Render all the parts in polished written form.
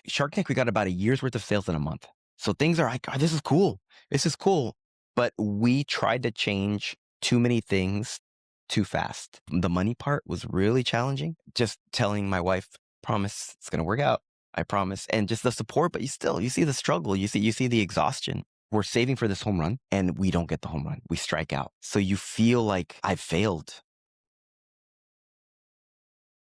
Shark Tank, we got about a year's worth of sales in a month. So things are like, oh, this is cool. This is cool. But we tried to change too many things too fast. The money part was really challenging. Just telling my wife, promise it's going to work out. I promise. And just the support, but you see the struggle. You see the exhaustion. We're saving for this home run and we don't get the home run. We strike out. So you feel like I've failed.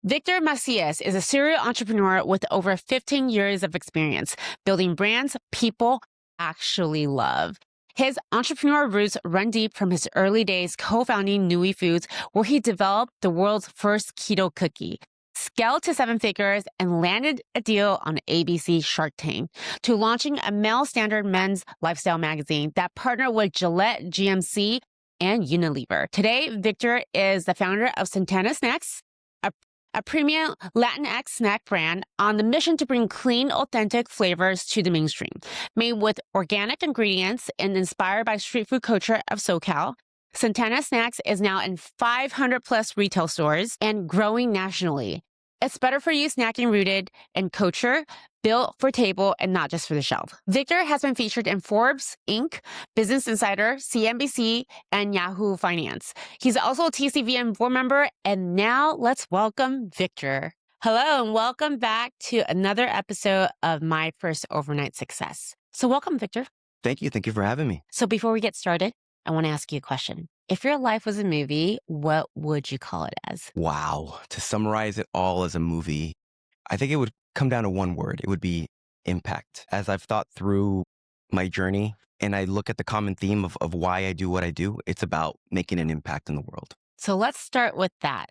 Victor Macias is a serial entrepreneur with over 15 years of experience building brands people actually love. His entrepreneur roots run deep from his early days co-founding Nui Foods, where he developed the world's first keto cookie, scaled to 7 figures, and landed a deal on ABC Shark Tank, to launching a male standard men's lifestyle magazine that partnered with Gillette, GMC, and Unilever. Today, Victor is the founder of Santana Snacks, a premium Latinx snack brand on the mission to bring clean, authentic flavors to the mainstream. Made with organic ingredients and inspired by street food culture of SoCal, Santana Snacks is now in 500 plus retail stores and growing nationally. It's better for you snacking rooted in culture, built for table and not just for the shelf. Victor has been featured in Forbes, Inc., Business Insider, CNBC, and Yahoo Finance. He's also a TCVM board member, and now let's welcome Victor. Hello, and welcome back to another episode of My First Overnight Success. So welcome, Victor. Thank you. Thank you for having me. So before we get started, I want to ask you a question. If your life was a movie, what would you call it as? Wow. To summarize it all as a movie, I think it would come down to one word. It would be impact. As I've thought through my journey and I look at the common theme of why I do what I do, it's about making an impact in the world. So let's start with that.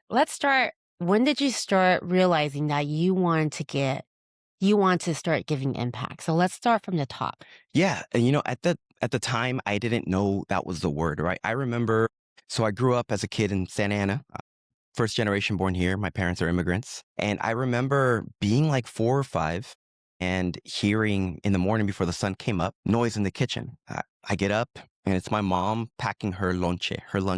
When did you start realizing that you want to start giving impact? So let's start from the top. Yeah. And at the time, I didn't know that was the word, right? I remember, so I grew up as a kid in Santa Ana, first generation born here. My parents are immigrants. And I remember being like 4 or 5 and hearing in the morning before the sun came up, noise in the kitchen. I get up and it's my mom packing her lunch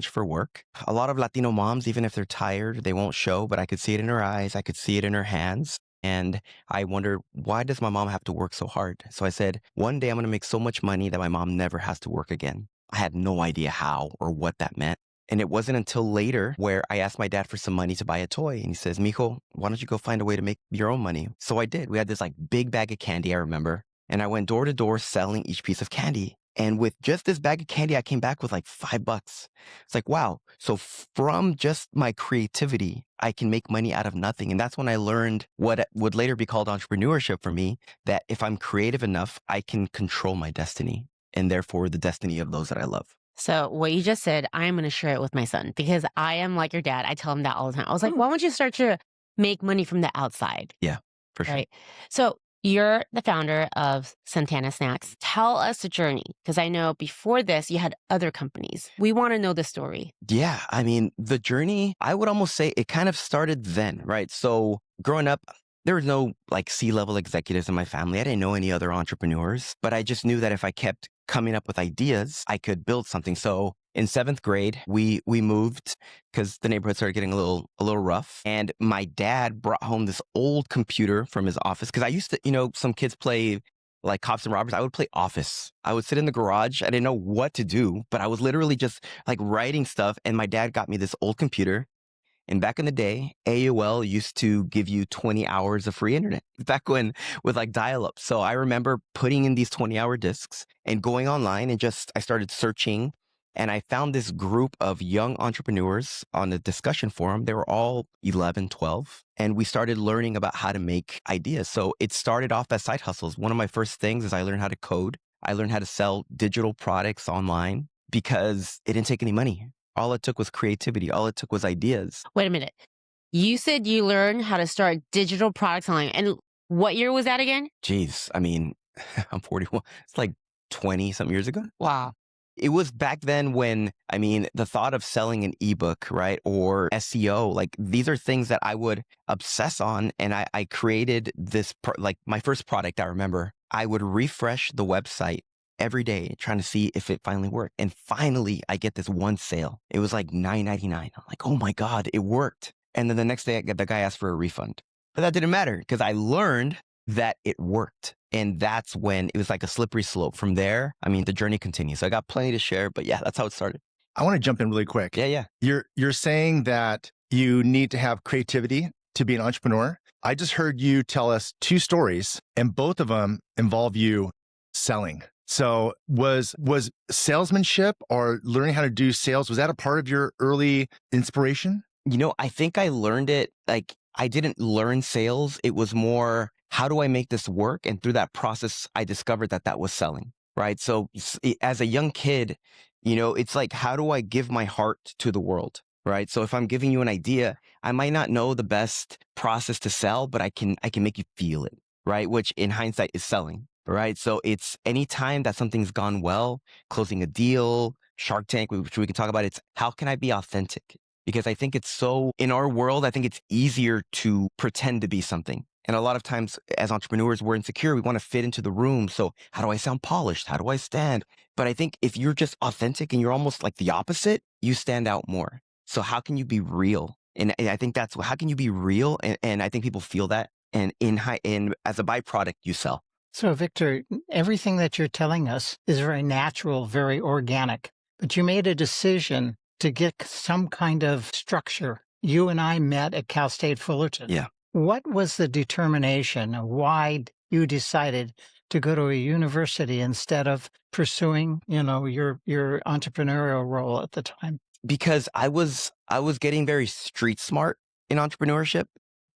for work. A lot of Latino moms, even if they're tired, they won't show, but I could see it in her eyes. I could see it in her hands. And I wondered, why does my mom have to work so hard? So I said, one day I'm going to make so much money that my mom never has to work again. I had no idea how or what that meant. And it wasn't until later where I asked my dad for some money to buy a toy. And he says, Mijo, why don't you go find a way to make your own money? So I did. We had this like big bag of candy, I remember. And I went door to door selling each piece of candy. And with just this bag of candy, I came back with like $5. It's like, wow. So from just my creativity, I can make money out of nothing. And that's when I learned what would later be called entrepreneurship for me, that if I'm creative enough, I can control my destiny and therefore the destiny of those that I love. So what you just said, I am going to share it with my son because I am like your dad. I tell him that all the time. I was like, why don't you start to make money from the outside? Yeah, for sure. Right. So you're the founder of Santana Snacks. Tell us the journey, because I know before this, you had other companies. We want to know the story. Yeah, I mean, the journey, I would almost say it kind of started then, right? So growing up, there was no like C-level executives in my family. I didn't know any other entrepreneurs, but I just knew that if I kept coming up with ideas, I could build something. So in 7th grade, we moved because the neighborhood started getting a little rough. And my dad brought home this old computer from his office. Because I used to, some kids play like cops and robbers. I would play Office. I would sit in the garage. I didn't know what to do, but I was literally just like writing stuff. And my dad got me this old computer. And back in the day, AOL used to give you 20 hours of free internet back when with like dial-up. So I remember putting in these 20-hour discs and going online and I started searching. And I found this group of young entrepreneurs on the discussion forum. They were all 11, 12. And we started learning about how to make ideas. So it started off as side hustles. One of my first things is I learned how to code. I learned how to sell digital products online because it didn't take any money. All it took was creativity. All it took was ideas. Wait a minute. You said you learned how to start digital products online. And what year was that again? Jeez, I mean, I'm 41. It's like 20-something years ago. Wow. It was back then when, the thought of selling an ebook, right, or SEO, like these are things that I would obsess on. And I created this, like my first product, I remember, I would refresh the website every day trying to see if it finally worked. And finally, I get this one sale. It was like $9.99. I'm like, oh my God, it worked. And then the next day, the guy asked for a refund. But that didn't matter because I learned that it worked. And that's when it was like a slippery slope. From there, I mean, the journey continues. So I got plenty to share, but yeah, that's how it started. I want to jump in really quick. Yeah, yeah. You're saying that you need to have creativity to be an entrepreneur. I just heard you tell us 2 stories, and both of them involve you selling. So was salesmanship or learning how to do sales, was that a part of your early inspiration? I think I learned it like I didn't learn sales. It was more, how do I make this work? And through that process, I discovered that that was selling, right? So as a young kid, it's like, how do I give my heart to the world? Right. So if I'm giving you an idea, I might not know the best process to sell, but I can make you feel it. Right. Which in hindsight is selling. Right. So it's anytime that something's gone well, closing a deal, Shark Tank, which we can talk about, it's how can I be authentic? Because I think it's so in our world, I think it's easier to pretend to be something. And a lot of times as entrepreneurs, we're insecure. We want to fit into the room. So how do I sound polished? How do I stand? But I think if you're just authentic and you're almost like the opposite, you stand out more. So how can you be real? And I think that's how can you be real? And I think people feel that. And as a byproduct, you sell. So, Victor, everything that you're telling us is very natural, very organic, but you made a decision to get some kind of structure. You and I met at Cal State Fullerton. Yeah. What was the determination of why you decided to go to a university instead of pursuing, your entrepreneurial role at the time? Because I was getting very street smart in entrepreneurship,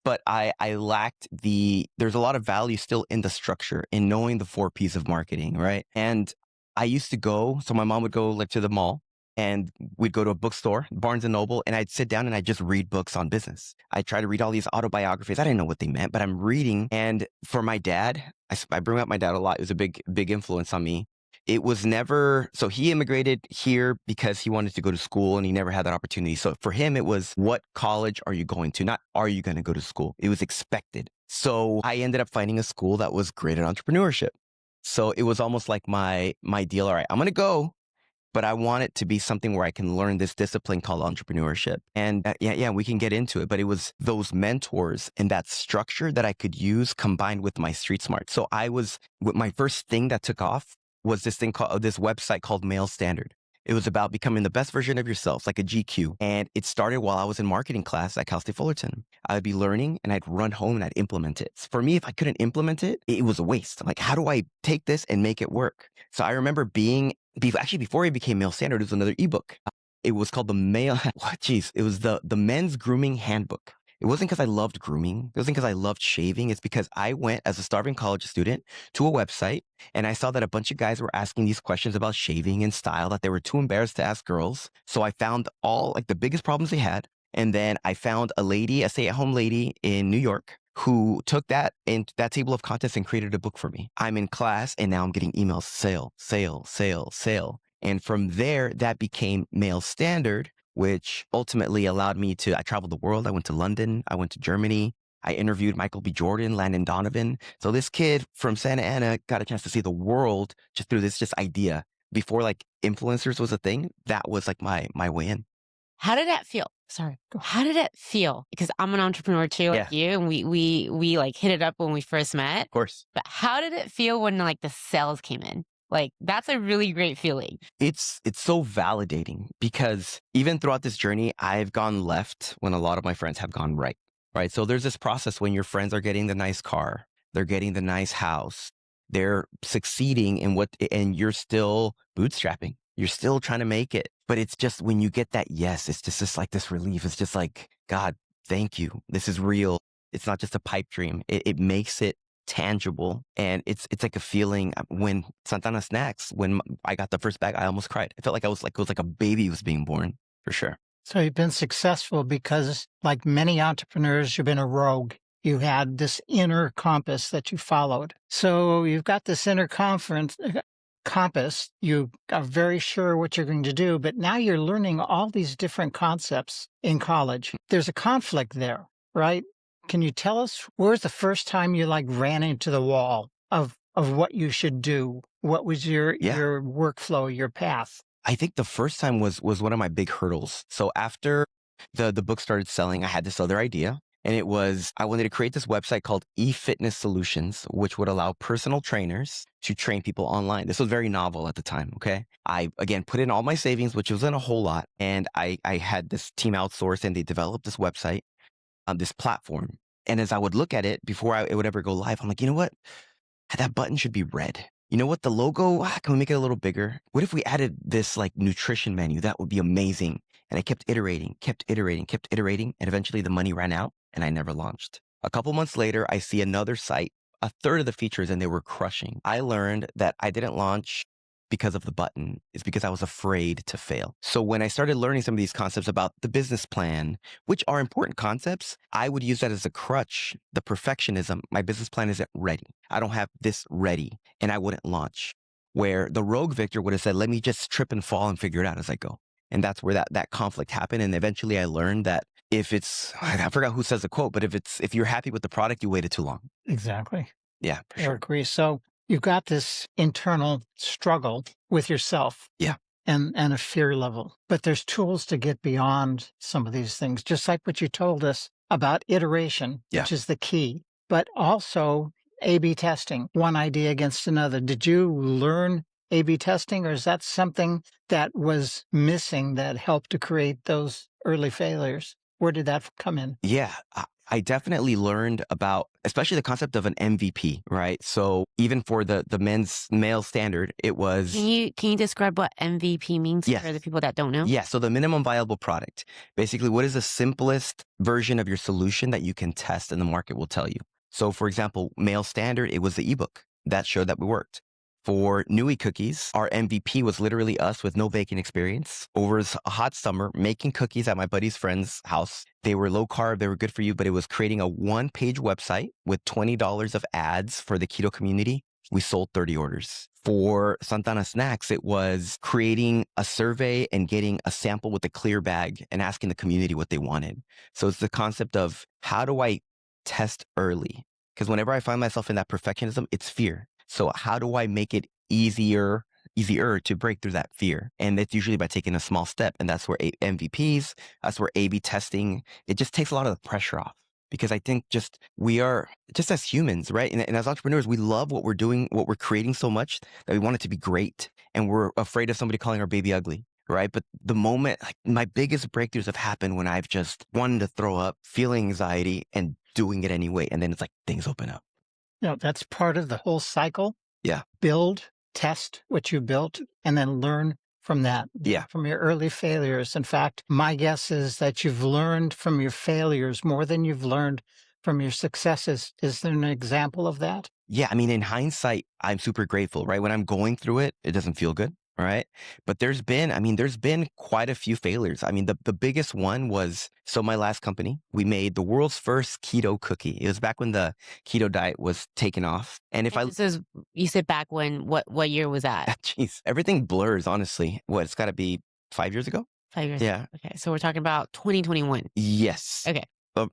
but I lacked there's a lot of value still in the structure, in knowing the 4 P's of marketing, right? And I used to go, so my mom would go like to the mall and we'd go to a bookstore, Barnes and Noble, and I'd sit down and I'd just read books on business. I'd try to read all these autobiographies. I didn't know what they meant, but I'm reading. And for my dad, I bring up my dad a lot. It was a big influence on me. It was never, so he immigrated here because he wanted to go to school and he never had that opportunity. So for him, it was, what college are you going to? Not, are you going to go to school? It was expected. So I ended up finding a school that was great at entrepreneurship. So it was almost like my deal. All right, I'm going to go, but I want it to be something where I can learn this discipline called entrepreneurship. And yeah, we can get into it, but it was those mentors and that structure that I could use combined with my street smart. So my first thing that took off was this website called Male Standard. It was about becoming the best version of yourself, like a GQ. And it started while I was in marketing class at Cal State Fullerton. I'd be learning and I'd run home and I'd implement it. For me, if I couldn't implement it, it was a waste. I'm like, how do I take this and make it work? So I remember before it became Male Standard, it was another ebook. It was called it was the Men's Grooming Handbook. It wasn't because I loved grooming. It wasn't because I loved shaving. It's because I went as a starving college student to a website and I saw that a bunch of guys were asking these questions about shaving and style that they were too embarrassed to ask girls. So I found all like the biggest problems they had. And then I found a stay-at-home lady in New York who took that table of contents and created a book for me. I'm in class and now I'm getting emails, sale, sale, sale, sale. And from there, that became Male Standard, which ultimately allowed me I traveled the world. I went to London. I went to Germany. I interviewed Michael B. Jordan, Landon Donovan. So this kid from Santa Ana got a chance to see the world just through this idea. Before like influencers was a thing, that was like my way in. How did that feel? Sorry. How did it feel? Because I'm an entrepreneur too, like you, and we like hit it up when we first met. Of course. But how did it feel when like the sales came in? Like, that's a really great feeling. It's so validating because even throughout this journey, I've gone left when a lot of my friends have gone right. Right. So there's this process when your friends are getting the nice car, they're getting the nice house, they're succeeding and you're still bootstrapping. You're still trying to make it. But it's just when you get that yes, it's just like this relief. It's just like, God, thank you. This is real. It's not just a pipe dream. It makes it tangible. And it's like a feeling when Santana Snacks, when I got the first bag, I almost cried. I felt like it was like a baby was being born, for sure. So you've been successful because, like many entrepreneurs, you've been a rogue. You had this inner compass that you followed. So you've got this inner compass. You are very sure what you're going to do, but now you're learning all these different concepts in college. There's a conflict there, right? Can you tell us where's the first time you like ran into the wall of what you should do? What was your workflow, your path? I think the first time was one of my big hurdles. So after the book started selling, I had this other idea. And it was, I wanted to create this website called eFitness Solutions, which would allow personal trainers to train people online. This was very novel at the time. Okay. I, again, put in all my savings, which wasn't a whole lot. And I had this team outsourced and they developed this website, this platform. And as I would look at it before it would ever go live, I'm like, you know what? That button should be red. You know what? The logo, can we make it a little bigger? What if we added this like nutrition menu? That would be amazing. And I kept iterating. And eventually the money ran out and I never launched. A couple months later, I see another site, a third of the features, and they were crushing. I learned that I didn't launch because of the button. It's because I was afraid to fail. So when I started learning some of these concepts about the business plan, which are important concepts, I would use that as a crutch. The perfectionism, my business plan isn't ready. I don't have this ready, and I wouldn't launch. Where the rogue Victor would have said, let me just trip and fall and figure it out as I go. And that's where that conflict happened. And eventually I learned that if it's, I forgot who says the quote, but if you're happy with the product, you waited too long. Exactly. Yeah, for I sure. agree. So you've got this internal struggle with yourself. Yeah. And a fear level. But there's tools to get beyond some of these things, just like what you told us about iteration, Yeah. which is the key, but also A/B testing, one idea against another. Did you learn A/B testing, or is that something that was missing that helped to create those early failures? Where did that come in? Yeah, I definitely learned about, especially the concept of an MVP, right? So even for the male standard, it was. Can you describe what MVP means Yes. for the people that don't know? Yeah, so the minimum viable product. Basically, what is the simplest version of your solution that you can test and the market will tell you? So for example, male standard, it was the ebook that showed that we worked. For Nui cookies, our MVP was literally us with no baking experience over a hot summer making cookies at my buddy's friend's house. They were low carb, they were good for you, but it was creating a one-page website with $20 of ads for the keto community. We sold 30 orders. For Santana Snacks, it was creating a survey and getting a sample with a clear bag and asking the community what they wanted. So it's the concept of how do I test early? Because whenever I find myself in that perfectionism, it's fear. So how do I make it easier to break through that fear? And that's usually by taking a small step. And that's where MVPs, that's where A/B testing, it just takes a lot of the pressure off. Because I think we are just as humans, right? And as entrepreneurs, we love what we're doing, what we're creating so much that we want it to be great. And we're afraid of somebody calling our baby ugly, right? But the moment, like my biggest breakthroughs have happened when I've just wanted to throw up, feeling anxiety and doing it anyway. And then it's like things open up. That's part of the whole cycle. Yeah. Build, test what you built, and then learn from that. Yeah. From your early failures. In fact, my guess is that you've learned from your failures more than you've learned from your successes. Is there an example of that? Yeah. I mean, in hindsight, I'm super grateful, right? When I'm going through it, it doesn't feel good. Right. But there's been quite a few failures. I mean, the biggest one was, so my last company, we made the world's first keto cookie. It was back when the keto diet was taken off. And You said back when, what year was that? Jeez, everything blurs, honestly. It's got to be 5 years ago? 5 years. Yeah. Okay. So we're talking about 2021. Yes. Okay.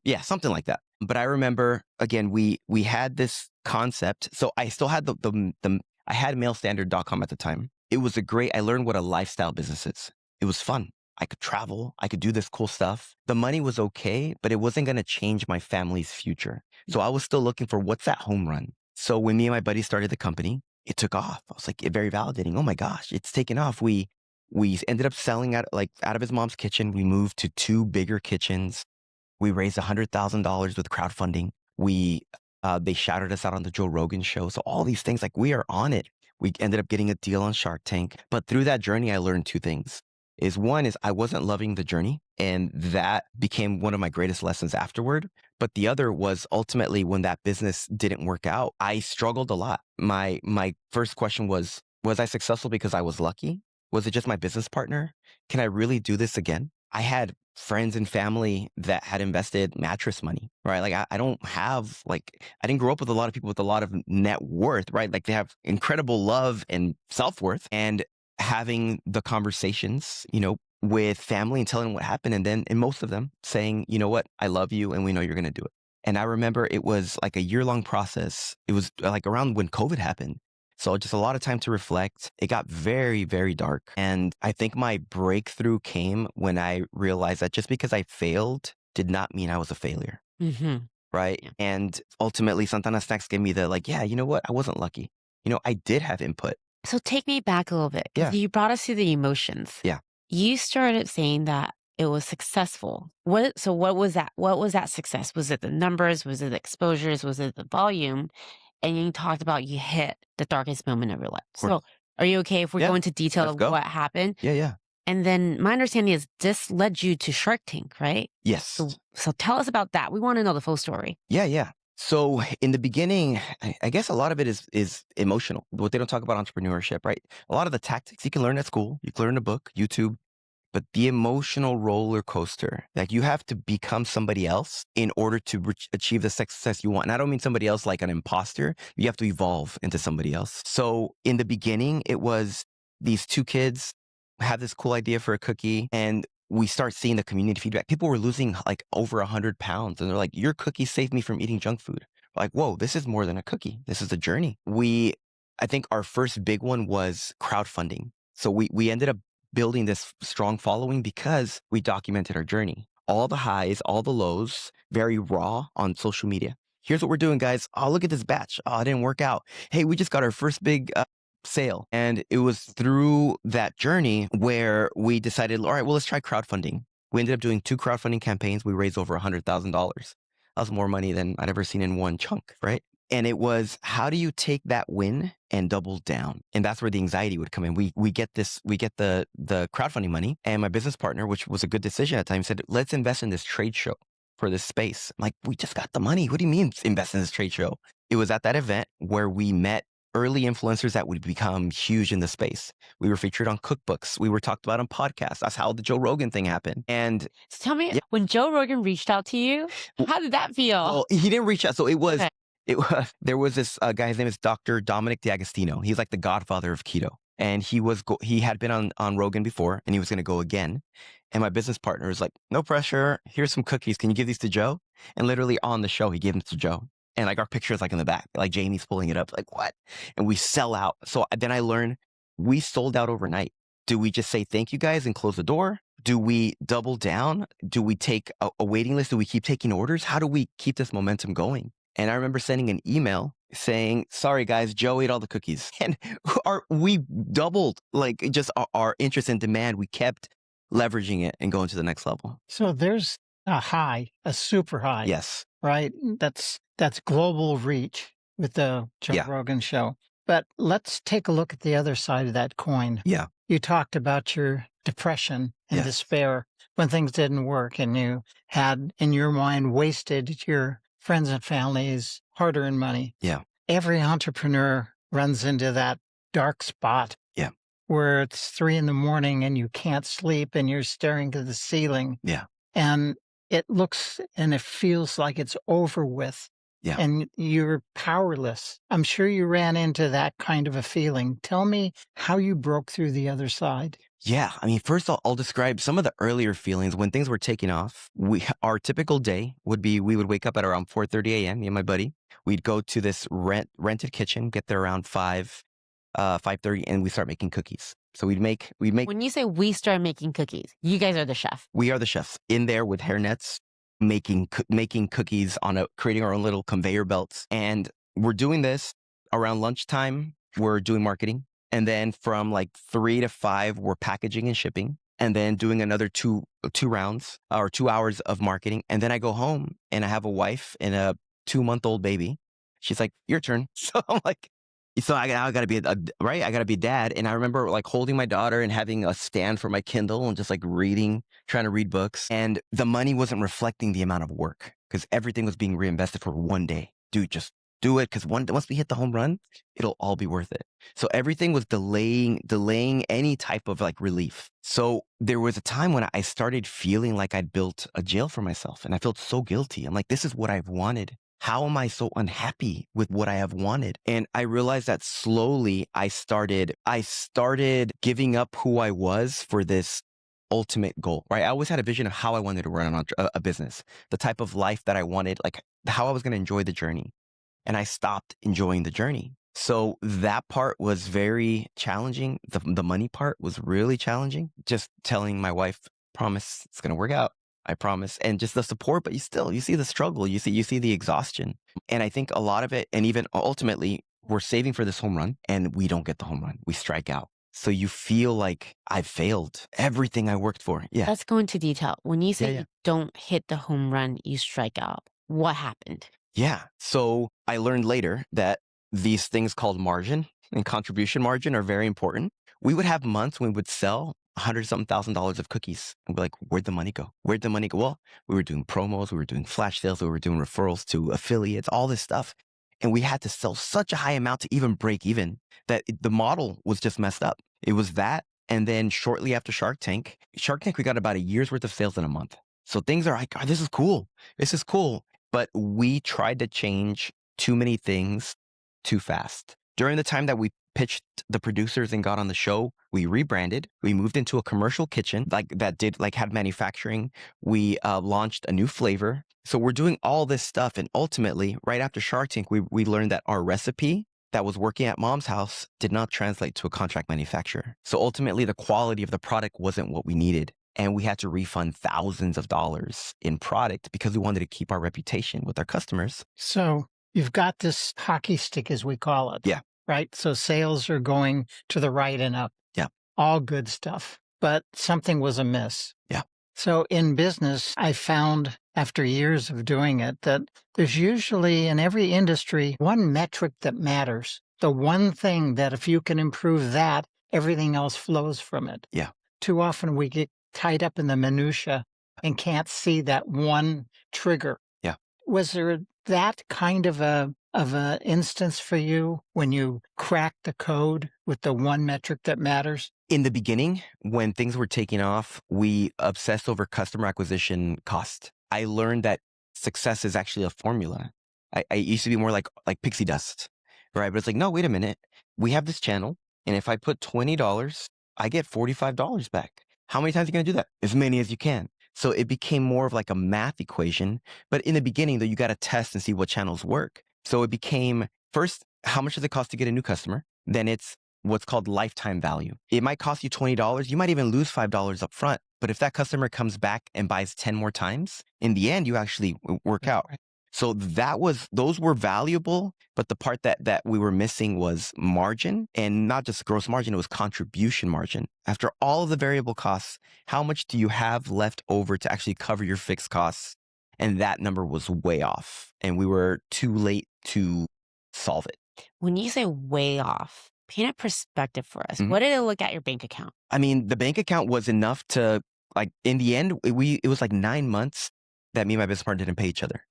Yeah, something like that. But I remember, again, we had this concept. So I still had I had mailstandard.com at the time. It was I learned what a lifestyle business is. It was fun. I could travel. I could do this cool stuff. The money was okay, but it wasn't going to change my family's future. So I was still looking for what's that home run. So when me and my buddy started the company, it took off. I was like, very validating. Oh my gosh, it's taken off. We ended up selling out of his mom's kitchen. We moved to 2 bigger kitchens. We raised $100,000 with crowdfunding. They shouted us out on the Joe Rogan show. So all these things, like we are on it. We ended up getting a deal on Shark Tank. But through that journey, I learned 2 things. One is I wasn't loving the journey. And that became one of my greatest lessons afterward. But the other was ultimately when that business didn't work out, I struggled a lot. My first question was I successful because I was lucky? Was it just my business partner? Can I really do this again? I had friends and family that had invested mattress money, right? Like I don't have, I didn't grow up with a lot of people with a lot of net worth, right? Like they have incredible love and self-worth, and having the conversations, with family and telling them what happened. And then in most of them saying, you know what, I love you and we know you're going to do it. And I remember it was like a year-long process. It was like around when COVID happened. So just a lot of time to reflect. It got very, very dark. And I think my breakthrough came when I realized that just because I failed did not mean I was a failure. Mm-hmm. right? Yeah. And ultimately, Santana Snacks gave me the like, yeah, you know what? I wasn't lucky. I did have input. So take me back a little bit because Yeah. you brought us to the emotions. Yeah. You started saying that it was successful. What was that? What was that success? Was it the numbers? Was it the exposures? Was it the volume? And you talked about you hit the darkest moment of your life. Of course. So are you okay if we go Yeah. into detail Let's of go. what happened? Yeah. Yeah. And then my understanding is this led you to Shark Tank, right? Yes. So tell us about that. We want to know the full story. Yeah. Yeah. So in the beginning, I guess a lot of it is emotional. What they don't talk about entrepreneurship, right? A lot of the tactics you can learn at school, you can learn in a book, YouTube, but the emotional roller coaster, like you have to become somebody else in order to achieve the success you want. And I don't mean somebody else like an imposter. You have to evolve into somebody else. So in the beginning, it was these two kids have this cool idea for a cookie, and we start seeing the community feedback. People were losing like over 100 pounds, and they're like, your cookie saved me from eating junk food. Like, whoa, this is more than a cookie. This is a journey. I think our first big one was crowdfunding. So we ended up building this strong following because we documented our journey. All the highs, all the lows, very raw on social media. Here's what we're doing, guys. Oh, look at this batch. Oh, it didn't work out. Hey, we just got our first big sale. And it was through that journey where we decided, all right, well, let's try crowdfunding. We ended up doing 2 crowdfunding campaigns. We raised over $100,000. That was more money than I'd ever seen in one chunk, right? And it was, how do you take that win and double down? And that's where the anxiety would come in. We get the crowdfunding money, and my business partner, which was a good decision at the time, said, let's invest in this trade show for this space. I'm like, we just got the money. What do you mean invest in this trade show? It was at that event where we met early influencers that would become huge in the space. We were featured on cookbooks. We were talked about on podcasts. That's how the Joe Rogan thing happened. And So tell me, yeah, when Joe Rogan reached out to you, how did that feel? well, he didn't reach out. So it was, Okay. there was this guy, his name is Dr. Dominic D'Agostino. He's like the godfather of keto. And he had been on Rogan before, and he was going to go again. And my business partner was like, no pressure. Here's some cookies. Can you give these to Joe? And literally on the show, he gave them to Joe. And like our picture is like in the back, like Jamie's pulling it up, like what? And we sell out. So then I learned we sold out overnight. Do we just say thank you guys and close the door? Do we double down? Do we take a waiting list? Do we keep taking orders? How do we keep this momentum going? And I remember sending an email saying, sorry guys, Joe ate all the cookies. And we doubled like just our interest and demand. We kept leveraging it and going to the next level. So there's a high, a super high, Yes. right? That's global reach with the Joe Yeah. Rogan show. But let's take a look at the other side of that coin. Yeah. You talked about your depression and Yes. despair when things didn't work, and you had, in your mind, wasted your friends and family's hard-earned money. Yeah. Every entrepreneur runs into that dark spot. Yeah. Where it's 3 a.m. and you can't sleep and you're staring to the ceiling. Yeah. And it looks and it feels like it's over with. Yeah. And you're powerless. I'm sure you ran into that kind of a feeling. Tell me how you broke through the other side. Yeah. I mean, first I'll describe some of the earlier feelings when things were taking off. Our typical day would be, we would wake up at around 4:30 a.m., me and my buddy. We'd go to this rented kitchen, get there around 5:30, and we start making cookies. So we'd make, When you say we start making cookies, you guys are the chef. we are the chefs in there with hairnets, making cookies creating our own little conveyor belts. And we're doing this around lunchtime. We're doing marketing. And then from like 3 to 5, we're packaging and shipping, and then doing another two rounds or 2 hours of marketing. And then I go home and I have a wife and a 2-month-old baby. She's like, your turn. So I'm like, so I gotta be right. I gotta be a dad. And I remember like holding my daughter and having a stand for my Kindle and just like trying to read books. And the money wasn't reflecting the amount of work because everything was being reinvested for one day. Dude, just do it, because once we hit the home run, it'll all be worth it. So everything was delaying any type of like relief. So there was a time when I started feeling like I'd built a jail for myself, and I felt so guilty. I'm like, this is what I've wanted. How am I so unhappy with what I have wanted? And I realized that slowly I started giving up who I was for this ultimate goal, right? I always had a vision of how I wanted to run a business, the type of life that I wanted, like how I was going to enjoy the journey. And I stopped enjoying the journey. So that part was very challenging. The money part was really challenging. Just telling my wife, promise it's going to work out. I promise. And just the support, but you see the struggle, you see the exhaustion. And I think a lot of it, and even ultimately, we're saving for this home run and we don't get the home run. We strike out. So you feel like I've failed everything I worked for. Yeah. Let's go into detail. When you say Yeah. you don't hit the home run, you strike out. What happened? Yeah. So I learned later that these things called margin and contribution margin are very important. We would have months when we would sell $100-something of cookies. And we're like, where'd the money go? Where'd the money go? Well, we were doing promos, we were doing flash sales, we were doing referrals to affiliates, all this stuff. And we had to sell such a high amount to even break even that the model was just messed up. It was that. And then shortly after Shark Tank, we got about a year's worth of sales in a month. So things are like, oh, this is cool. This is cool. But we tried to change too many things too fast. During the time that we pitched the producers and got on the show, we rebranded. We moved into a commercial kitchen had manufacturing. We launched a new flavor. So we're doing all this stuff. And ultimately, right after Shark Tank, we learned that our recipe that was working at mom's house did not translate to a contract manufacturer. So ultimately, the quality of the product wasn't what we needed. And we had to refund thousands of dollars in product because we wanted to keep our reputation with our customers. So you've got this hockey stick, as we call it. Yeah. Right? So sales are going to the right and up. Yeah. All good stuff. But something was amiss. Yeah. So in business, I found after years of doing it that there's usually in every industry one metric that matters. The one thing that if you can improve that, everything else flows from it. Yeah. Too often we get tied up in the minutia and can't see that one trigger. Yeah. Was there that kind of a instance for you when you cracked the code with the one metric that matters? In the beginning, when things were taking off, we obsessed over customer acquisition cost. I learned that success is actually a formula. I used to be more like pixie dust, right? But it's like, no, wait a minute. We have this channel, and if I put $20, I get $45 back. How many times are you going to do that? As many as you can. So it became more of like a math equation. But in the beginning, though, you got to test and see what channels work. So it became first, how much does it cost to get a new customer? Then it's what's called lifetime value. It might cost you $20. You might even lose $5 up front. But if that customer comes back and buys 10 more times, in the end, you actually work out. So those were valuable, but the part that we were missing was margin, and not just gross margin, it was contribution margin. After all of the variable costs, how much do you have left over to actually cover your fixed costs? And that number was way off, and we were too late to solve it. When you say way off, paint a perspective for us. Mhm. What did it look at your bank account? I mean, the bank account was enough to, in the end, it was like 9 months that me and my business partner didn't pay each other.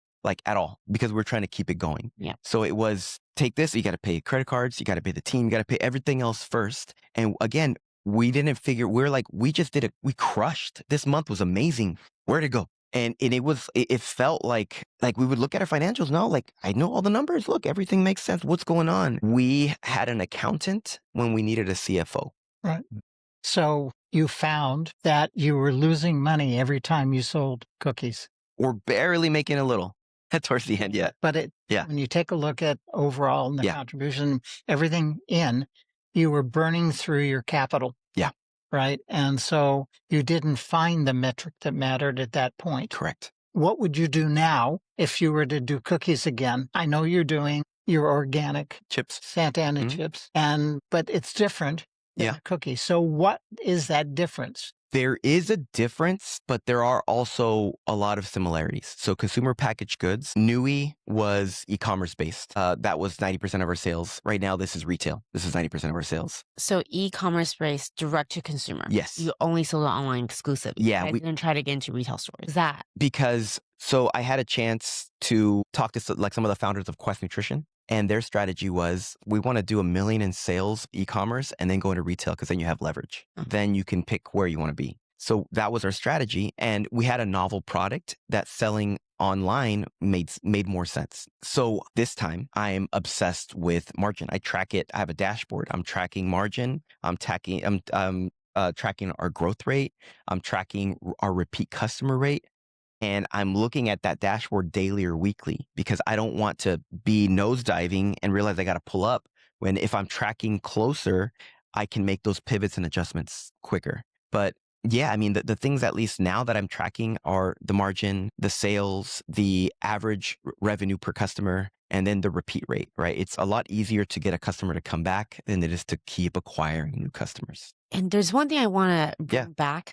At all, because we're trying to keep it going. Yeah. So it was, take this, you got to pay credit cards, you got to pay the team, you got to pay everything else first. And again, we didn't figure, we just did it. We crushed. This month was amazing. Where'd it go? And it felt like we would look at our financials. No, I know all the numbers. Look, everything makes sense. What's going on? We had an accountant when we needed a CFO. Right. So you found that you were losing money every time you sold cookies. Or barely making a little. Towards the end, yeah. But Yeah. when you take a look at overall and the Yeah. contribution, everything you were burning through your capital. Yeah. Right. And so you didn't find the metric that mattered at that point. Correct. What would you do now if you were to do cookies again? I know you're doing your organic Chips. Santana chips, but it's different than Yeah. a cookie. So what is that difference? There is a difference, but there are also a lot of similarities. So consumer packaged goods, Nui was e-commerce based. That was 90% of our sales. Right now, this is retail. This is 90% of our sales. So e-commerce based, direct to consumer. Yes. You only sold it online exclusive. Yeah, I didn't try to get into retail stores. Is that? Because, so I had a chance to talk to some of the founders of Quest Nutrition. And their strategy was, we want to do $1 million in sales, e-commerce, and then go into retail because then you have leverage. Then you can pick where you want to be. So that was our strategy. And we had a novel product that selling online made more sense. So this time I'm obsessed with margin. I track it. I have a dashboard. I'm tracking margin. I'm tracking our growth rate. I'm tracking our repeat customer rate. And I'm looking at that dashboard daily or weekly because I don't want to be nosediving and realize I got to pull up when if I'm tracking closer, I can make those pivots and adjustments quicker. But Yeah, I mean, the things at least now that I'm tracking are the margin, the sales, the average revenue per customer, and then the repeat rate, right? It's a lot easier to get a customer to come back than it is to keep acquiring new customers. And there's one thing I want to Yeah, bring back.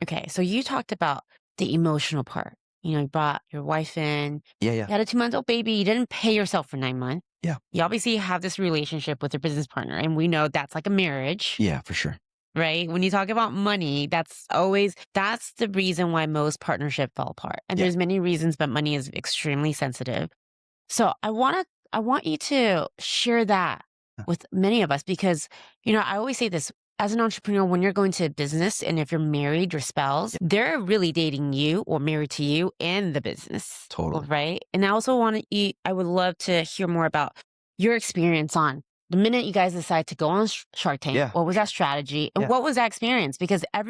Okay, so you talked about the emotional part. You brought your wife in, yeah, yeah, you had a 2-month-old baby, you didn't pay yourself for 9 months. yeah, You obviously have this relationship with your business partner, and we know that's like a marriage, yeah, for sure. right? When you talk about money, that's the reason why most partnership fell apart. And Yeah, there's many reasons, but money is extremely sensitive. So I want you to share that with many of us because, I always say this as an entrepreneur, when you're going to business and if you're married, your spouse, yeah, they're really dating you or married to you and the business. totally. Right. And I would love to hear more about your experience on the minute you guys decide to go on Shark Tank. Yeah, What was that strategy and yeah, what was that experience? Because a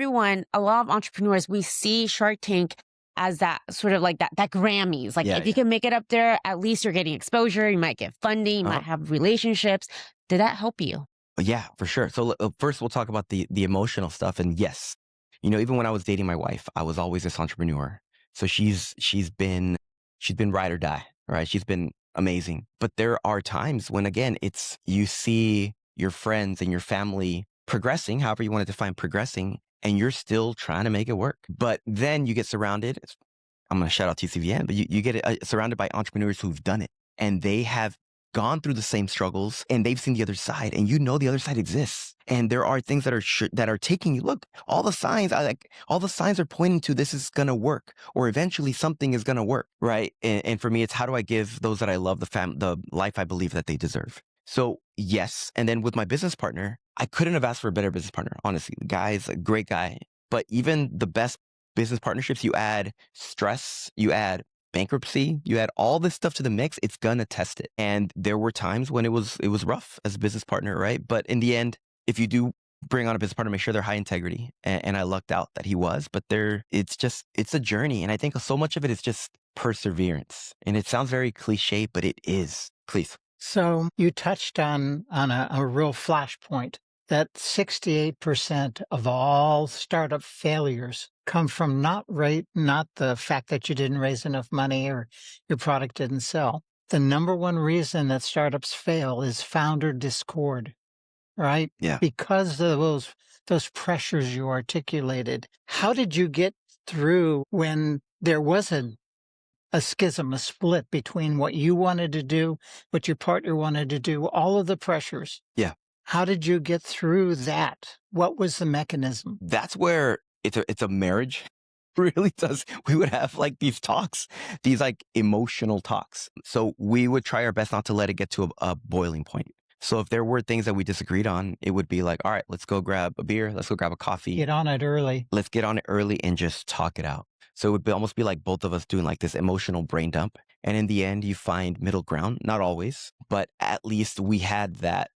lot of entrepreneurs, we see Shark Tank as that sort of like that Grammys. Like yeah, if you yeah. can make it up there, at least you're getting exposure. You might get funding, you Uh-huh. might have relationships. Did that help you? Yeah, for sure. So first, we'll talk about the emotional stuff. And yes, even when I was dating my wife, I was always this entrepreneur. So she's been ride or die, right? She's been amazing. But there are times when, again, it's you see your friends and your family progressing, however you want to define progressing, and you're still trying to make it work. But then you get surrounded. I'm going to shout out TCVN, but you get surrounded by entrepreneurs who've done it and they have gone through the same struggles and they've seen the other side and the other side exists. And there are things that are taking you, look, all the signs are pointing to this is going to work or eventually something is going to work. Right. And for me, it's how do I give those that I love the life I believe that they deserve? So yes. And then with my business partner, I couldn't have asked for a better business partner. Honestly, the guy's a great guy, but even the best business partnerships, you add stress, you add bankruptcy, you add all this stuff to the mix, it's gonna test it. And there were times when it was rough as a business partner, right? But in the end, if you do bring on a business partner, make sure they're high integrity. And I lucked out that he was, but it's a journey. And I think so much of it is just perseverance. And it sounds very cliche, but it is. Please. So you touched on a real flashpoint that 68% of all startup failures come from not the fact that you didn't raise enough money or your product didn't sell. The number one reason that startups fail is founder discord, right? Yeah. Because of those pressures you articulated. How did you get through when there was a schism, a split between what you wanted to do, what your partner wanted to do, all of the pressures? Yeah. How did you get through that? What was the mechanism? That's where it's a marriage really does. We would have like these talks, these like emotional talks. So we would try our best not to let it get to a boiling point. So if there were things that we disagreed on, it would be like, all right, let's go grab a beer. Let's go grab a coffee. Get on it early. Let's get on it early and just talk it out. So it would almost be like both of us doing like this emotional brain dump. And in the end, you find middle ground. Not always, but at least we had that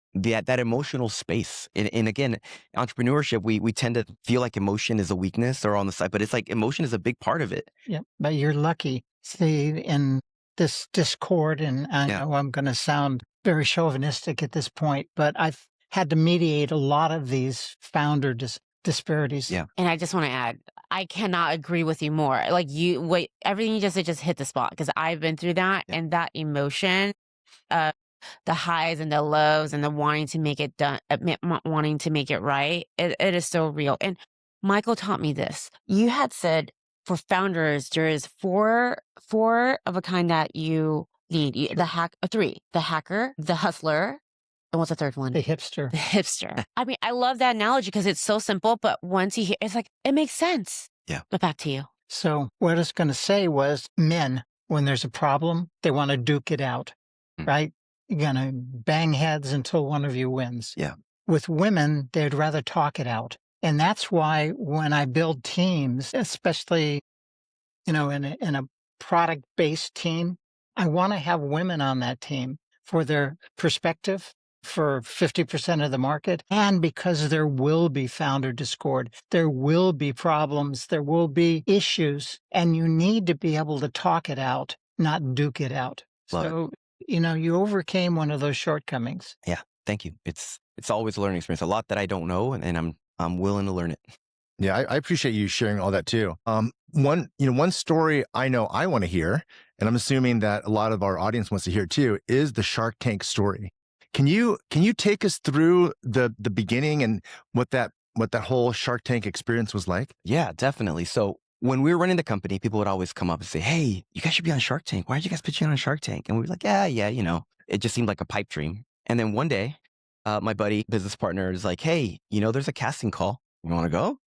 emotional space. And again, entrepreneurship, we tend to feel like emotion is a weakness or on the side, but it's like emotion is a big part of it. Yeah, but you're lucky. See, in this discord, and I Yeah. know I'm going to sound very chauvinistic at this point, but I've had to mediate a lot of these founder disparities. Yeah. And I just want to add, I cannot agree with you more. Like everything you just said just hit the spot because I've been through that Yeah. and that emotion, uh, the highs and the lows and the wanting to make it done, wanting to make it right. It is so real. And Michael taught me this. You had said for founders, there is four of a kind that you need. Three: the hacker, the hustler, and what's the third one? The hipster. The hipster. I mean, I love that analogy because it's so simple, but once you hear, it's like it makes sense. Yeah. But back to you. So what I was going to say was men, when there's a problem, they want to duke it out, Mm. right? You're going to bang heads until one of you wins. Yeah. With women, they'd rather talk it out. And that's why when I build teams, especially, in a product-based team, I want to have women on that team for their perspective, for 50% of the market, and because there will be founder discord, there will be problems, there will be issues, and you need to be able to talk it out, not duke it out. Love it. So, you overcame one of those shortcomings. Yeah. Thank you. It's always a learning experience. A lot that I don't know, and I'm willing to learn it. Yeah, I appreciate you sharing all that too. One story I know I want to hear, and I'm assuming that a lot of our audience wants to hear too, is the Shark Tank story. Can you take us through the beginning and what that whole Shark Tank experience was like? Yeah, definitely. So when we were running the company, people would always come up and say, "Hey, you guys should be on Shark Tank. Why aren't you guys pitching on Shark Tank?" And we were like, "Yeah, yeah, it just seemed like a pipe dream." And then one day, my buddy, business partner, is like, "Hey, there's a casting call. You want to go?"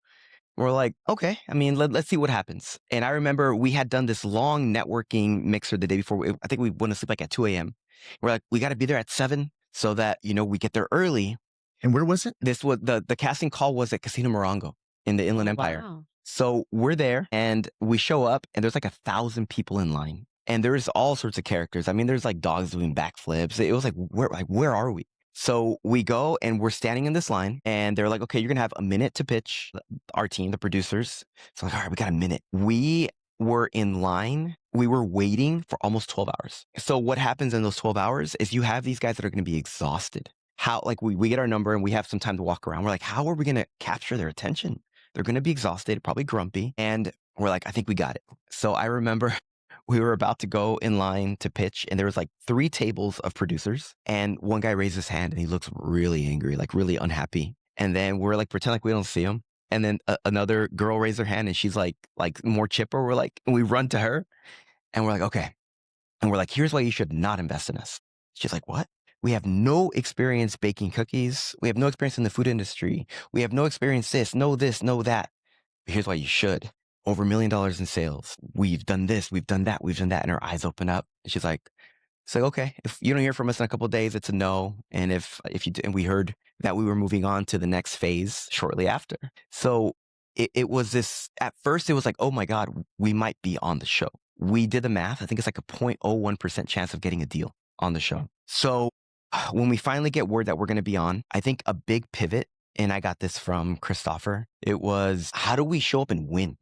We're like, "Okay. I mean, let's see what happens." And I remember we had done this long networking mixer the day before. I think we went to sleep like at 2 a.m. We're like, "We got to be there at 7 so that, we get there early." And where was it? This was the casting call was at Casino Morongo in the Inland Oh, Empire. wow. So we're there and we show up and there's like 1,000 people in line. And there's all sorts of characters. I mean, there's like dogs doing backflips. It was like, where are we? So we go and we're standing in this line and they're like, "Okay, you're gonna have a minute to pitch our team, the producers." So like, all right, we got a minute. We were in line. We were waiting for almost 12 hours. So what happens in those 12 hours is you have these guys that are going to be exhausted. How, like, we get our number and we have some time to walk around. We're like, how are we going to capture their attention? They're going to be exhausted, probably grumpy. And we're like, I think we got it. So I remember we were about to go in line to pitch and there was like 3 tables of producers and one guy raised his hand and he looks really angry, like really unhappy. And then we're like, pretend like we don't see him. And then another girl raised her hand and she's like more chipper. We're like, and we run to her and we're like, okay. And we're like, "Here's why you should not invest in us." She's like, "What?" "We have no experience baking cookies. We have no experience in the food industry. We have no experience this, no that. But here's why you should. Over $1 million in sales. We've done this, we've done that, we've done that." And her eyes open up. And she's like, "So okay, if you don't hear from us in a couple of days, it's a no. And if you and we heard that we were moving on to the next phase shortly after." So it was this. At first, it was like, "Oh my God, we might be on the show." We did the math. I think it's like a 0.01% chance of getting a deal on the show. So when we finally get word that we're going to be on, I think a big pivot, and I got this from Christopher, it was, how do we show up and win?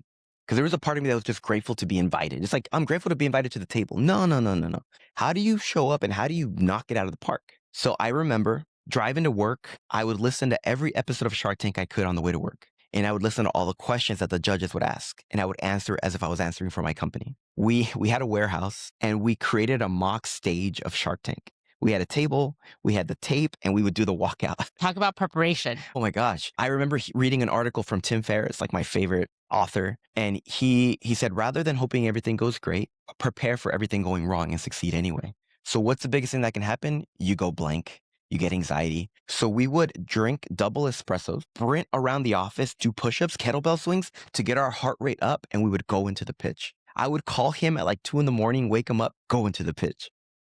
Because there was a part of me that was just grateful to be invited. It's like, I'm grateful to be invited to the table. No, no, no, no, no. How do you show up and how do you knock it out of the park? So I remember driving to work, I would listen to every episode of Shark Tank I could on the way to work. And I would listen to all the questions that the judges would ask. And I would answer as if I was answering for my company. We had a warehouse and we created a mock stage of Shark Tank. We had a table, we had the tape, and we would do the walkout. Talk about preparation. Oh my gosh. I remember reading an article from Tim Ferriss, like my favorite author. And he said, rather than hoping everything goes great, prepare for everything going wrong and succeed anyway. So what's the biggest thing that can happen? You go blank. You get anxiety. So we would drink double espressos, sprint around the office, do push-ups, kettlebell swings to get our heart rate up, and we would go into the pitch. I would call him at like 2 a.m, wake him up, go into the pitch.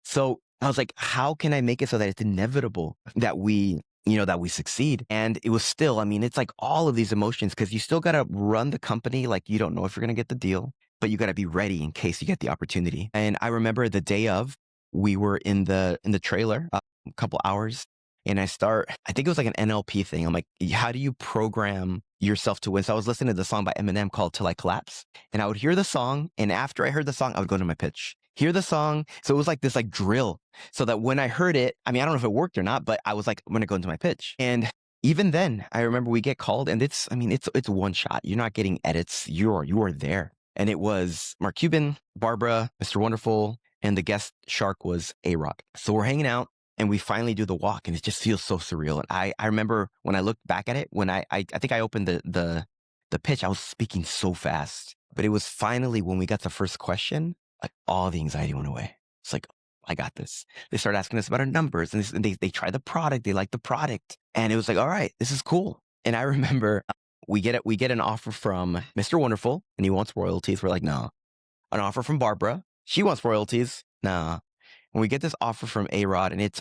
So I was like, how can I make it so that it's inevitable that we succeed? And it was still, I mean, it's like all of these emotions because you still got to run the company. Like you don't know if you're going to get the deal, but you got to be ready in case you get the opportunity. And I remember the day of, we were in the trailer a couple hours and I think it was like an NLP thing. I'm like, how do you program yourself to win? So I was listening to the song by Eminem called Till I Collapse. And I would hear the song. And after I heard the song, I would go to my pitch. Hear the song. So it was like this like drill so that when I heard it, I mean, I don't know if it worked or not, but I was like, I'm going to go into my pitch. And even then I remember we get called and it's one shot. You're not getting edits. You are there. And it was Mark Cuban, Barbara, Mr. Wonderful, and the guest shark was A-Rod. So we're hanging out and we finally do the walk and it just feels so surreal. And I remember when I looked back at it, when I think I opened the pitch, I was speaking so fast, but it was finally when we got the first question, like all the anxiety went away. It's like, I got this. They started asking us about our numbers and they try the product. They like the product. And it was like, all right, this is cool. And I remember we get an offer from Mr. Wonderful and he wants royalties. We're like, no. An offer from Barbara. She wants royalties. Nah. And we get this offer from A-Rod and it's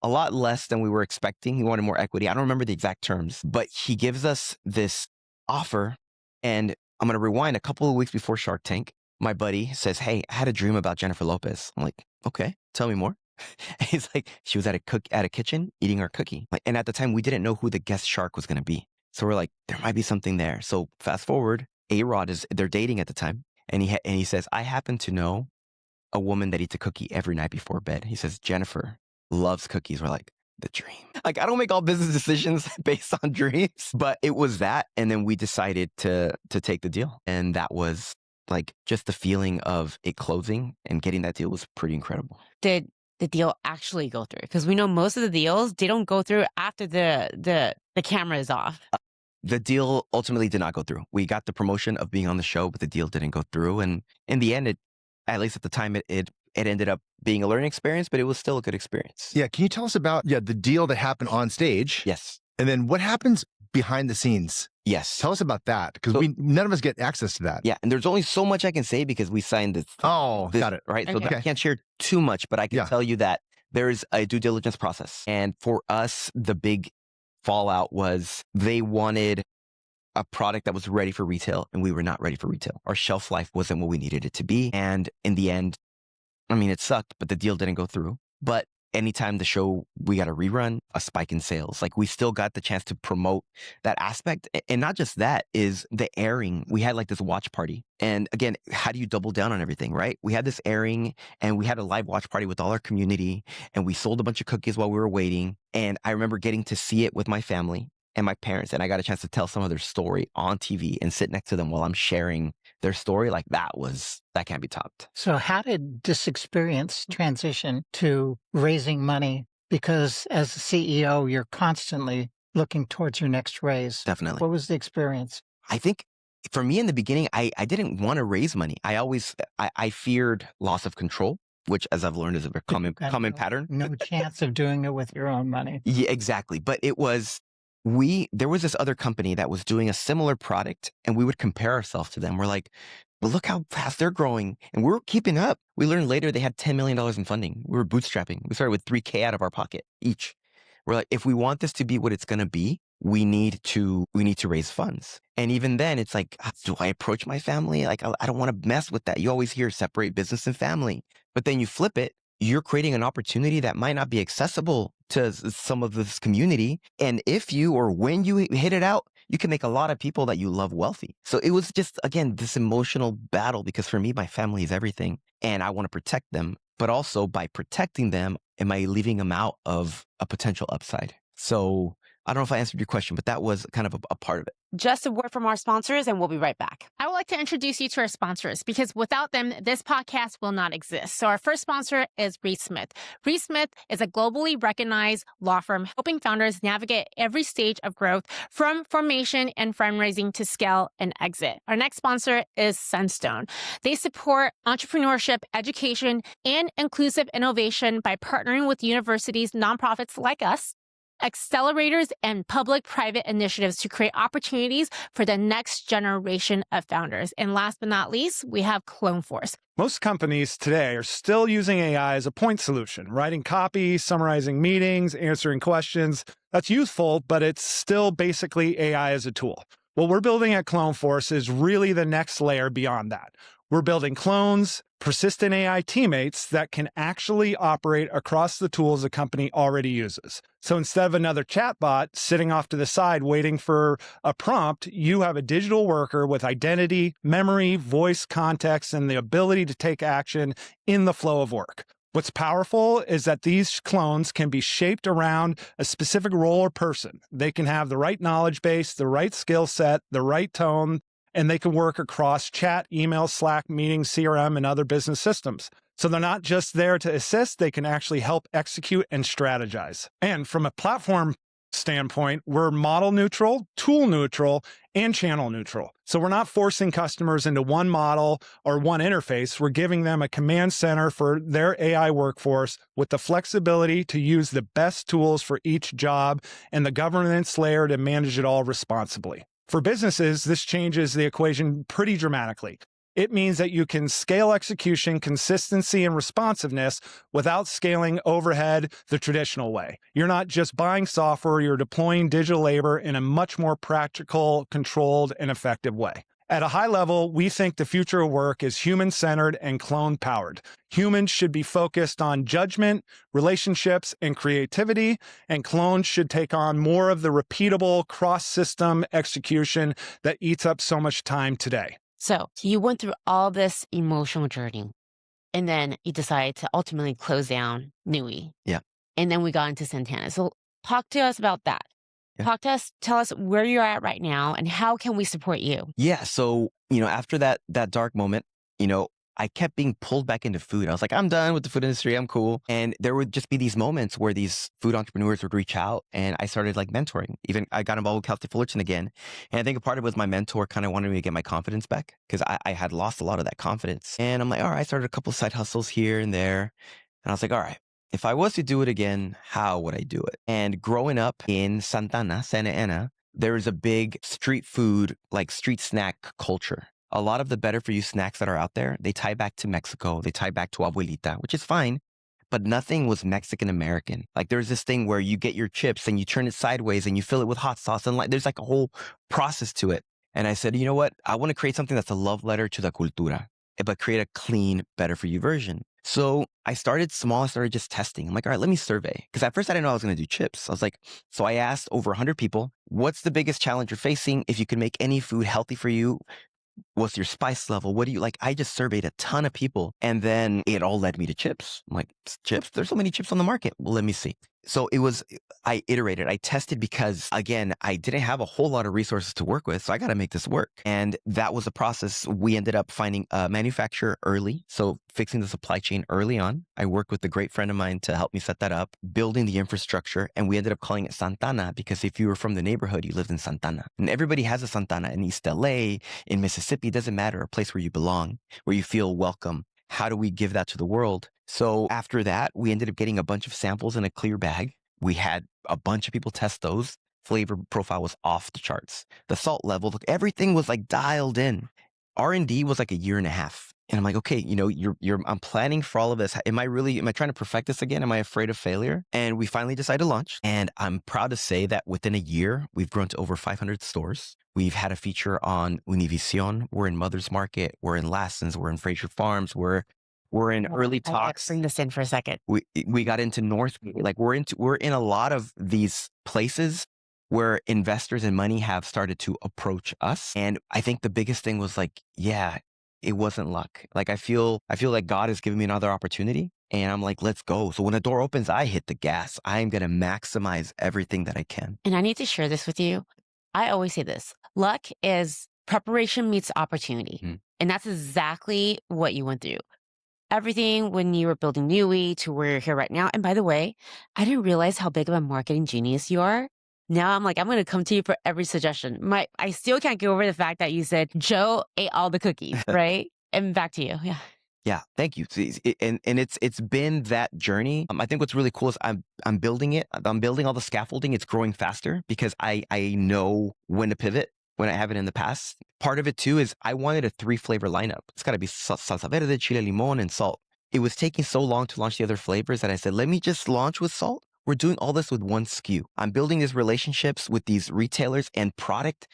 a lot less than we were expecting. He wanted more equity. I don't remember the exact terms, but he gives us this offer. And I'm going to rewind a couple of weeks before Shark Tank. My buddy says, hey, I had a dream about Jennifer Lopez. I'm like, okay, tell me more. And he's like, she was at a kitchen eating our cookie. And at the time, we didn't know who the guest shark was going to be. So we're like, there might be something there. So fast forward, A-Rod they're dating at the time. And he says, I happen to know a woman that eats a cookie every night before bed. He says, Jennifer loves cookies. We're like, the dream. Like, I don't make all business decisions based on dreams, but it was that. And then we decided to take the deal. And that was like just the feeling of it closing and getting that deal was pretty incredible. Did the deal actually go through? Because we know most of the deals, they don't go through after the camera is off. The deal ultimately did not go through. We got the promotion of being on the show, but the deal didn't go through. And in the end, at least at the time, it ended up being a learning experience, but it was still a good experience. Yeah. Can you tell us about the deal that happened on stage? Yes. And then what happens behind the scenes? Yes. Tell us about that, because none of us get access to that. Yeah. And there's only so much I can say because we signed this. Got it. Right. Okay. So I can't share too much, but I can tell you that there's a due diligence process. And for us, the big fallout was they wanted a product that was ready for retail, and we were not ready for retail. Our shelf life wasn't what we needed it to be. And in the end, I mean, it sucked, but the deal didn't go through. But anytime the show, we got a rerun, a spike in sales. Like, we still got the chance to promote that aspect. And not just that, is the airing. We had like this watch party. And again, how do you double down on everything, right? We had this airing and we had a live watch party with all our community, and we sold a bunch of cookies while we were waiting. And I remember getting to see it with my family and my parents, and I got a chance to tell some of their story on TV and sit next to them while I'm sharing their story. Like, that can't be topped. So how did this experience transition to raising money? Because as a CEO, you're constantly looking towards your next raise. Definitely. What was the experience? I think for me in the beginning, I didn't want to raise money. I feared loss of control, which, as I've learned, is a very common pattern. No chance of doing it with your own money. Yeah, exactly. But there was this other company that was doing a similar product, and we would compare ourselves to them. We're like, but look how fast they're growing, and we're keeping up. We learned later they had $10 million in funding. We were bootstrapping. We started with $3K out of our pocket each. We're like, if we want this to be what it's going to be, we need to raise funds. And even then, it's like, do I approach my family? Like, I don't want to mess with that. You always hear separate business and family, but then you flip it. You're creating an opportunity that might not be accessible to some of this community. And if you or when you hit it out, you can make a lot of people that you love wealthy. So it was just, again, this emotional battle, because for me, my family is everything and I want to protect them. But also, by protecting them, am I leaving them out of a potential upside? So I don't know if I answered your question, but that was kind of a part of it. Just a word from our sponsors, and we'll be right back. I would like to introduce you to our sponsors, because without them, this podcast will not exist. So our first sponsor is Reed Smith. Reed Smith is a globally recognized law firm helping founders navigate every stage of growth, from formation and fundraising to scale and exit. Our next sponsor is Sunstone. They support entrepreneurship, education, and inclusive innovation by partnering with universities, nonprofits like us, accelerators, and public-private initiatives to create opportunities for the next generation of founders. And last but not least, we have CloneForce. Most companies today are still using AI as a point solution, writing copy, summarizing meetings, answering questions. That's useful, but it's still basically AI as a tool. What we're building at CloneForce is really the next layer beyond that. We're building clones, persistent AI teammates that can actually operate across the tools a company already uses. So instead of another chatbot sitting off to the side waiting for a prompt, you have a digital worker with identity, memory, voice, context, and the ability to take action in the flow of work. What's powerful is that these clones can be shaped around a specific role or person. They can have the right knowledge base, the right skill set, the right tone, and they can work across chat, email, Slack, meetings, CRM, and other business systems. So they're not just there to assist, they can actually help execute and strategize. And from a platform standpoint, we're model neutral, tool neutral, and channel neutral. So we're not forcing customers into one model or one interface. We're giving them a command center for their AI workforce with the flexibility to use the best tools for each job and the governance layer to manage it all responsibly. For businesses, this changes the equation pretty dramatically. It means that you can scale execution, consistency, and responsiveness without scaling overhead the traditional way. You're not just buying software, you're deploying digital labor in a much more practical, controlled, and effective way. At a high level, we think the future of work is human-centered and clone-powered. Humans should be focused on judgment, relationships, and creativity, and clones should take on more of the repeatable cross-system execution that eats up so much time today. So you went through all this emotional journey, and then you decided to ultimately close down Nui. Yeah. And then we got into Santana. So talk to us about that. Yeah. Tell us where you're at right now and how can we support you? Yeah. So, after that dark moment, I kept being pulled back into food. I was like, I'm done with the food industry. I'm cool. And there would just be these moments where these food entrepreneurs would reach out and I started like mentoring. Even I got involved with Healthy Fullerton again. And I think a part of it was my mentor kind of wanted me to get my confidence back because I had lost a lot of that confidence. And I'm like, all right, I started a couple of side hustles here and there. And I was like, all right, if I was to do it again, how would I do it? And growing up in Santa Ana, there's a big street food, like street snack culture. A lot of the better for you snacks that are out there, they tie back to Mexico. They tie back to abuelita, which is fine, but nothing was Mexican American. Like there's this thing where you get your chips and you turn it sideways and you fill it with hot sauce and like there's like a whole process to it. And I said, you know what? I want to create something that's a love letter to the cultura, but create a clean, better for you version. So I started small. I started just testing. I'm like, all right, let me survey. Because at first I didn't know I was going to do chips. I was like, so I asked over 100 people, what's the biggest challenge you're facing? If you can make any food healthy for you, what's your spice level? What do you like? I just surveyed a ton of people and then it all led me to chips. I'm like, chips? There's so many chips on the market. Well, let me see. So I iterated, I tested because again, I didn't have a whole lot of resources to work with. So I got to make this work. And that was the process. We ended up finding a manufacturer early. So fixing the supply chain early on. I worked with a great friend of mine to help me set that up, building the infrastructure. And we ended up calling it Santana because if you were from the neighborhood, you lived in Santana. And everybody has a Santana in East LA, in Mississippi, it doesn't matter, a place where you belong, where you feel welcome. How do we give that to the world? So after that, we ended up getting a bunch of samples in a clear bag. We had a bunch of people test those. Flavor profile was off the charts. The salt level, everything was like dialed in. R&D was like a year and a half. And I'm like, okay, I'm planning for all of this. Am I trying to perfect this again? Am I afraid of failure? And we finally decided to launch. And I'm proud to say that within a year, we've grown to over 500 stores. We've had a feature on Univision. We're in Mother's Market. We're in Lassen's. We're in Fraser Farms. We're in early talks. Bring this in for a second. We got into Northgate. Like we're in a lot of these places where investors and money have started to approach us. And I think the biggest thing was like, yeah, it wasn't luck. Like I feel like God has given me another opportunity and I'm like, let's go. So when the door opens, I hit the gas. I'm going to maximize everything that I can. And I need to share this with you. I always say this, luck is preparation meets opportunity. Mm. And that's exactly what you went through. Everything when you were building Nui to where you're here right now. And by the way, I didn't realize how big of a marketing genius you are. Now I'm like, I'm going to come to you for every suggestion. I still can't get over the fact that you said Joe ate all the cookies, right? And back to you. Yeah. Yeah, thank you. And it's been that journey. I think what's really cool is I'm building it. I'm building all the scaffolding. It's growing faster because I know when to pivot when I haven't in the past. Part of it too is I wanted a 3-flavor lineup. It's got to be salsa verde, chile limon, and salt. It was taking so long to launch the other flavors that I said, let me just launch with salt. We're doing all this with one SKU. I'm building these relationships with these retailers and product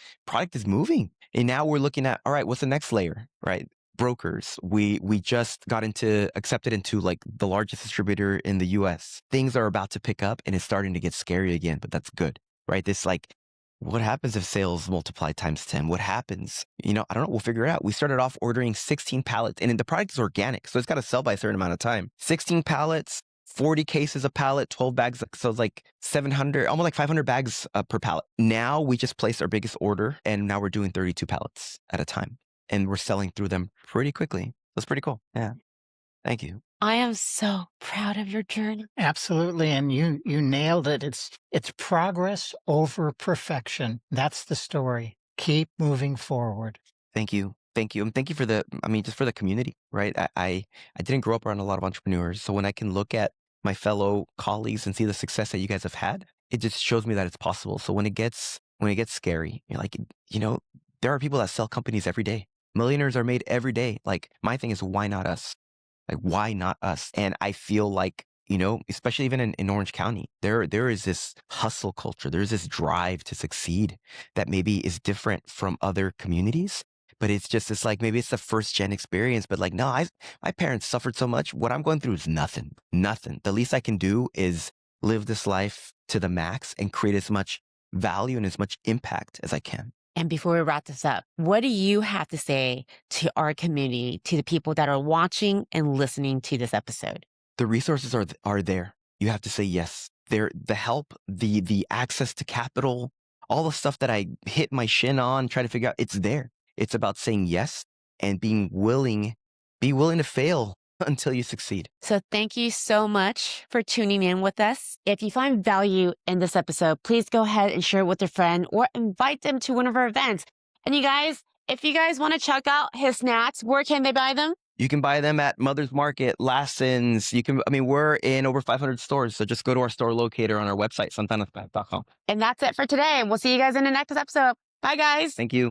is moving. And now we're looking at, all right, what's the next layer, right? Brokers. We just got accepted into like the largest distributor in the US. Things are about to pick up and it's starting to get scary again, but that's good, right? This like, what happens if sales multiply times 10? What happens? I don't know. We'll figure it out. We started off ordering 16 pallets and the product is organic. So it's got to sell by a certain amount of time. 16 pallets, 40 cases a pallet, 12 bags. So it's like 700, almost like 500 bags per pallet. Now we just placed our biggest order and now we're doing 32 pallets at a time. And we're selling through them pretty quickly. That's pretty cool. Yeah. Thank you. I am so proud of your journey. Absolutely. And you nailed it. It's progress over perfection. That's the story. Keep moving forward. Thank you. Thank you. And thank you for just for the community, right? I didn't grow up around a lot of entrepreneurs. So when I can look at my fellow colleagues and see the success that you guys have had, it just shows me that it's possible. So when it gets scary, you're like, there are people that sell companies every day. Millionaires are made every day. Like my thing is, why not us? Like, why not us? And I feel like, especially even in Orange County, there is this hustle culture. There's this drive to succeed that maybe is different from other communities. But it's just this like, maybe it's the first gen experience, but like, no, my parents suffered so much. What I'm going through is nothing. The least I can do is live this life to the max and create as much value and as much impact as I can. And before we wrap this up, what do you have to say to our community, to the people that are watching and listening to this episode? The resources are there. you have to say yes. The help, the access to capital, all the stuff that I hit my shin on, try to figure out, it's there. It's about saying yes and be willing to fail until you succeed. So thank you so much for tuning in with us. If you find value in this episode, please go ahead and share it with a friend or invite them to one of our events. And you guys, if you guys want to check out his snacks, where can they buy them? You can buy them at Mother's Market, Lassen's. We're in over 500 stores. So just go to our store locator on our website, santanasnacks.com. And that's it for today. We'll see you guys in the next episode. Bye, guys. Thank you.